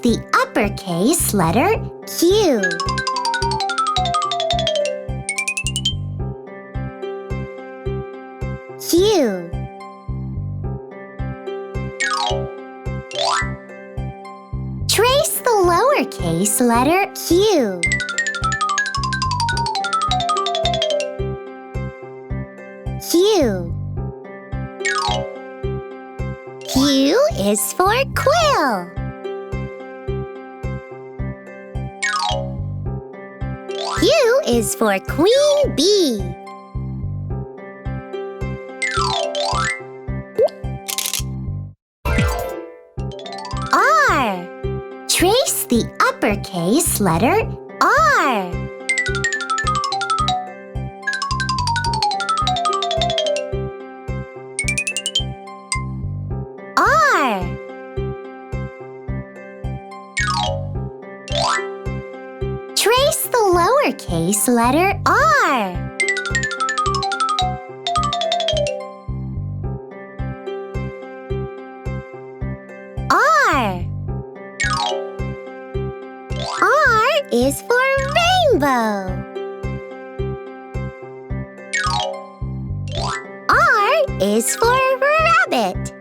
the uppercase letter Q. Q. Trace the lowercase letter Q. Q. Q is for quill. Q is for queen bee. R. Trace the uppercase letter R. R. Trace the lowercase letter R. R. R is for rainbow. R is for rabbit.